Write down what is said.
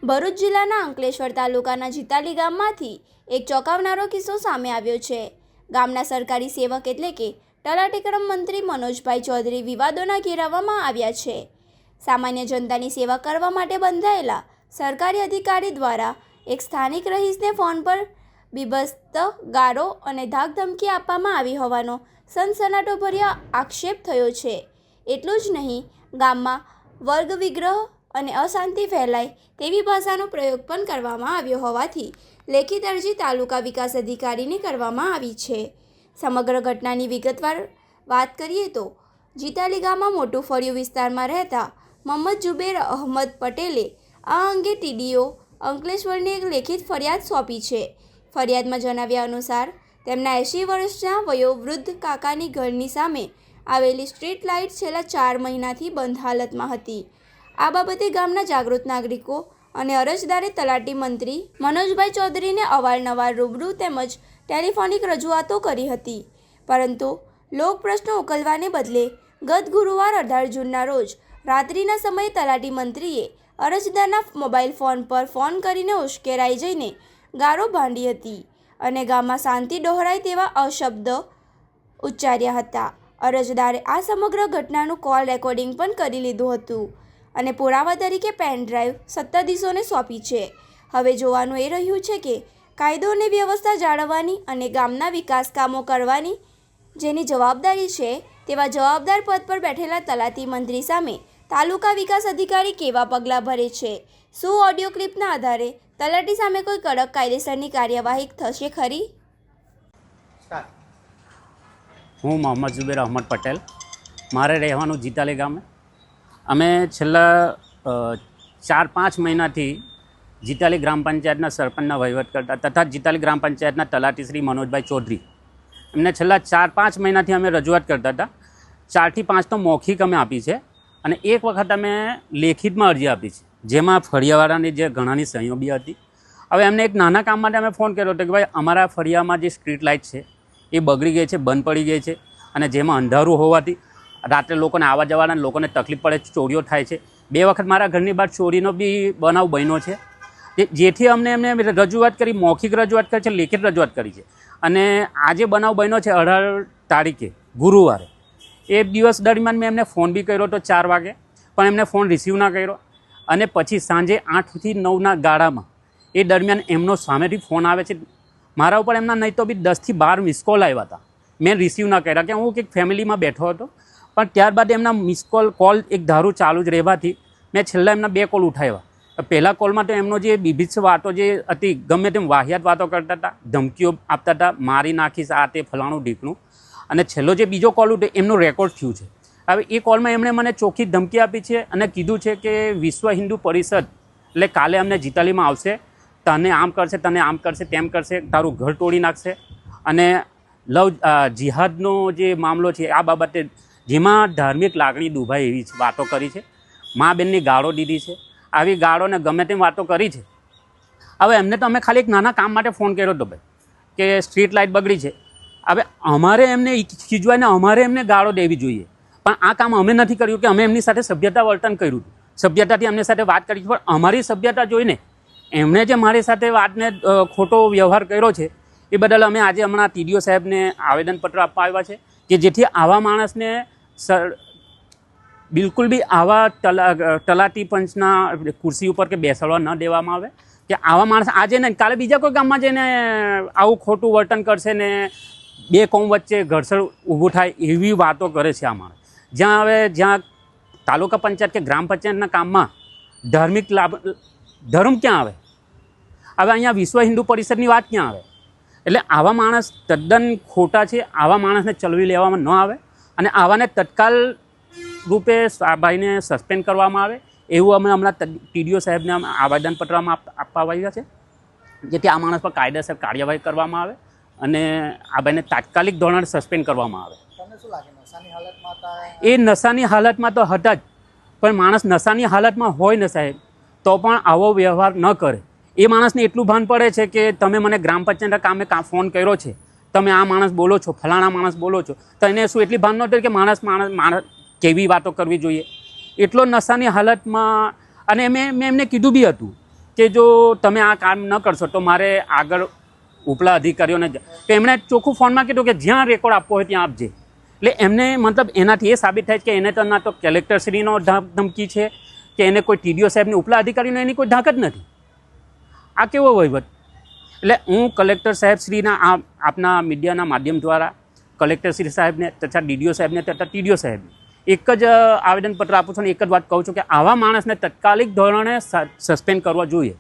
ભરૂચ જિલ્લાના અંકલેશ્વર તાલુકાના જીતાલી ગામમાંથી એક ચોંકાવનારો કિસ્સો સામે આવ્યો છે। ગામના સરકારી સેવક એટલે કે તલાટીકરમ મંત્રી મનોજભાઈ ચૌધરી વિવાદોના ઘેરાવામાં આવ્યા છે। સામાન્ય જનતાની સેવા કરવા માટે બંધાયેલા સરકારી અધિકારી દ્વારા એક સ્થાનિક રહીશને ફોન પર બીભત્સ ગાળો અને ધાકધમકી આપવામાં આવી હોવાનો સનસનાટોભર્યો આક્ષેપ થયો છે। એટલું જ નહીં, ગામમાં વર્ગ વિગ્રહ અને અશાંતિ ફેલાય તેવી ભાષાનો પ્રયોગ પણ કરવામાં આવ્યો હોવાથી લેખિત અરજી તાલુકા વિકાસ અધિકારીને કરવામાં આવી છે। સમગ્ર ઘટનાની વિગતવાર વાત કરીએ તો જીતાલી ગામમાં મોટું ફળિયું વિસ્તારમાં રહેતા મોહમ્મદ જુબેર અહમદ પટેલે આ અંગે ટીડીઓ અંકલેશ્વરને એક લેખિત ફરિયાદ સોંપી છે। ફરિયાદમાં જણાવ્યા અનુસાર તેમના 80 વર્ષના વયોવૃદ્ધ કાકાની ઘરની સામે આવેલી સ્ટ્રીટ લાઇટ છેલ્લા 4 મહિનાથી બંધ હાલતમાં હતી। આ બાબતે ગામના જાગૃત નાગરિકો અને અરજદારે તલાટી મંત્રી મનોજભાઈ ચૌધરીને અવારનવાર રૂબરૂ તેમજ ટેલિફોનિક રજૂઆતો કરી હતી, પરંતુ લોક પ્રશ્નો ઉકેલવાને બદલે ગત ગુરુવાર 18 જૂનના રોજ રાત્રિના સમયે તલાટી મંત્રીએ અરજદારના મોબાઈલ ફોન પર ફોન કરીને ઉશ્કેરાઈ જઈને ગાળો ભાંડી હતી અને ગામમાં શાંતિ ડહોળાય તેવા અશબ્દ ઉચ્ચાર્યા હતા। અરજદારે આ સમગ્ર ઘટનાનું કોલ રેકોર્ડિંગ પણ કરી લીધું હતું અને પુરાવા તરીકે પેન ડ્રાઈવ સત્તાધીશોને સોંપી છે। હવે જોવાનું એ રહ્યું છે કે કાયદો અને વ્યવસ્થા જાળવવાની અને ગામના વિકાસ કામો કરવાની જેની જવાબદારી છે તેવા જવાબદાર પદ પર બેઠેલા તલાટી મંત્રી સામે તાલુકા વિકાસ અધિકારી કેવા પગલાં ભરે છે? શું ઓડિયો ક્લિપના આધારે તલાટી સામે કોઈ કડક કાયદેસરની કાર્યવાહી થશે ખરી? હું મોહમ્મદ જુબેર અહમદ પટેલ, મારે રહેવાનું જીતાલી ગામે। અમે છેલ્લા 4-5 મહિનાથી જીતાલી ગ્રામ પંચાયતના સરપંચના વહીવટ કરતા તથા જીતાલી ગ્રામ પંચાયતના તલાટી શ્રી મનોજભાઈ ચૌધરી એમને છેલ્લા 4-5 મહિનાથી અમે રજૂઆત કરતા હતા। 4 થી 5 તો મૌખિક અમે આપી છે અને એક વખત અમે લેખિતમાં અરજી આપી છે, જેમાં ફળિયાવાળાની જે ઘણાની સહીઓ બી હતી। હવે એમને એક નાના કામ માટે અમે ફોન કર્યો હતો કે ભાઈ અમારા ફળિયામાં જે સ્ટ્રીટ લાઇટ છે એ બગડી ગઈ છે, બંધ પડી ગઈ છે અને જેમાં અંધારું હોવાથી રાત્રે લોકોને આવવા જવાના લોકોને તકલીફ પડે, ચોરીઓ થાય છે। 2 વખત મારા ઘરની બહાર ચોરીનો બી બનાવ બન્યો છે, જેથી એમને રજૂઆત કરી, મૌખિક રજૂઆત કરી છે, લેખિત રજૂઆત કરી છે અને આજે બનાવ બન્યો છે 18 તારીખે ગુરુવારે। એ દિવસ દરમિયાન મેં એમને ફોન બી કર્યો હતો 4 વાગે, પણ એમને ફોન રિસીવ ના કર્યો અને પછી સાંજે 8 થી 9ના ગાળામાં એ દરમિયાન એમનો સામેથી ફોન આવે છે મારા ઉપર। એમના નહીં તો બી 10 થી 12 મિસ કોલ આવ્યા હતા, મેં રિસીવ ના કર્યા કે હું કંઈક ફેમિલીમાં બેઠો હતો, પણ ત્યારબાદ એમના મિસ કોલ એક ધારું ચાલુ જ રહેવાથી મેં છેલ્લા એમના 2 કોલ ઉઠાવ્યા। પહેલા કોલમાં તો એમનો જે બીભત્સ વાતો જે હતી, ગમે તેમ વાહિયાત વાતો કરતા હતા, ધમકીઓ આપતા હતા, મારી નાખીશ આ તે ફલાણું ઢીકણું, અને છેલ્લો જે બીજો કોલ ઉઠ્યો એમનો રેકોર્ડ થયું છે। હવે એ કોલમાં એમણે મને ચોખ્ખી ધમકી આપી છે અને કીધું છે કે વિશ્વ હિન્દુ પરિષદ એટલે કાલે અમને જીતાલીમાં આવશે, તને આમ કરશે, તને આમ કરશે, તેમ કરશે, તારું ઘર તોડી નાખશે અને જિહાદનો જે મામલો છે આ બાબતે જેમાં ધાર્મિક લાગણી દુભાય એવી વાતો કરી છે, મા બેનની ગાળો દીધી છે, આવી ગાળોને ગમે તેમ વાતો કરી છે। હવે એમને તો અમે ખાલી એક નાના કામ માટે ફોન કર્યો હતો ભાઈ કે સ્ટ્રીટ લાઇટ બગડી છે। હવે અમારે એમને ખીજવાઈને અમારે એમને ગાળો દેવી જોઈએ, પણ આ કામ અમે નથી કર્યું કે અમે એમની સાથે સભ્યતા વર્તન કર્યું, સભ્યતાથી એમની સાથે વાત કરી, પણ અમારી સભ્યતા જોઈને એમણે જે મારી સાથે વાતને ખોટો વ્યવહાર કર્યો છે એ બદલ અમે આજે હમણાં ટીડીઓ સાહેબને આવેદનપત્ર આપવા આવ્યા છે કે જેથી આવા માણસને બિલકુલ બી આવા તલાટી પંચના ખુરશી ઉપર કે બેસાડવા ન દેવામાં આવે, કે આવા માણસ આજે ને કાલે બીજા કોઈ ગામમાં જઈને આવું ખોટું વર્તન કરશે ને 2 કોમ વચ્ચે ઘર્ષણ ઊભું થાય એવી વાતો કરે છે આ માણસ। જ્યાં તાલુકા પંચાયત કે ગ્રામ પંચાયતના કામમાં ધર્મ ક્યાં આવે? હવે અહીંયા વિશ્વ હિન્દુ પરિષદની વાત ક્યાં આવે? એટલે આવા માણસ તદ્દન ખોટા છે, આવા માણસને ચલવી લેવામાં ન આવે અને આવાને તત્કાલ રૂપે ભાઈને સસ્પેન્ડ કરવામાં આવે એવું અમે હમણાં ટીડીઓ સાહેબને આવેદનપત્રમાં આપવા આવ્યા છે, જેથી આ માણસ પર કાયદેસર કાર્યવાહી કરવામાં આવે અને આ ભાઈને તાત્કાલિક ધોરણે સસ્પેન્ડ કરવામાં આવે। તમને શું લાગે નશાની હાલતમાં હતા? એ નશાની હાલતમાં તો હતા જ, પણ માણસ નશાની હાલતમાં હોય ને સાહેબ તો પણ આવો વ્યવહાર ન કરે। એ માણસને એટલું ભાન પડે છે કે તમે મને ગ્રામ પંચાયતના કામે ફોન કર્યો છે, તમે આ માણસ બોલો છો, ફલાણા માણસ બોલો છો, તો એને શું એટલી ભાન નહોતી કે માણસ કેવી વાતો કરવી જોઈએ? એટલો નશાની હાલતમાં। અને મેં એમને કીધું બી હતું કે જો તમે આ કામ ન કરશો તો મારે આગળ ઉપલા અધિકારીઓને તો એમણે ચોખ્ખું ફોનમાં કીધું કે જ્યાં રેકોર્ડ આપવો હોય ત્યાં આપજે. એટલે એમને મતલબ એનાથી એ સાબિત થાય કે એને તો ના તો કલેક્ટરશ્રીનો ધમકી છે કે એને કોઈ TDO સાહેબની ઉપલા અધિકારીનો એની કોઈ ધાક જ નથી. આ કેવો વહીવટ? એટલે હું કલેક્ટર સાહેબશ્રીના આપના મીડિયાના માધ્યમ દ્વારા કલેક્ટરશ્રી સાહેબને તથા DDO સાહેબને તથા TDO સાહેબને એક જ આવેદનપત્ર આપું છું અને એક જ વાત કહું છું કે આવા માણસને તત્કાલિક ધોરણે સસ્પેન્ડ કરવા જોઈએ.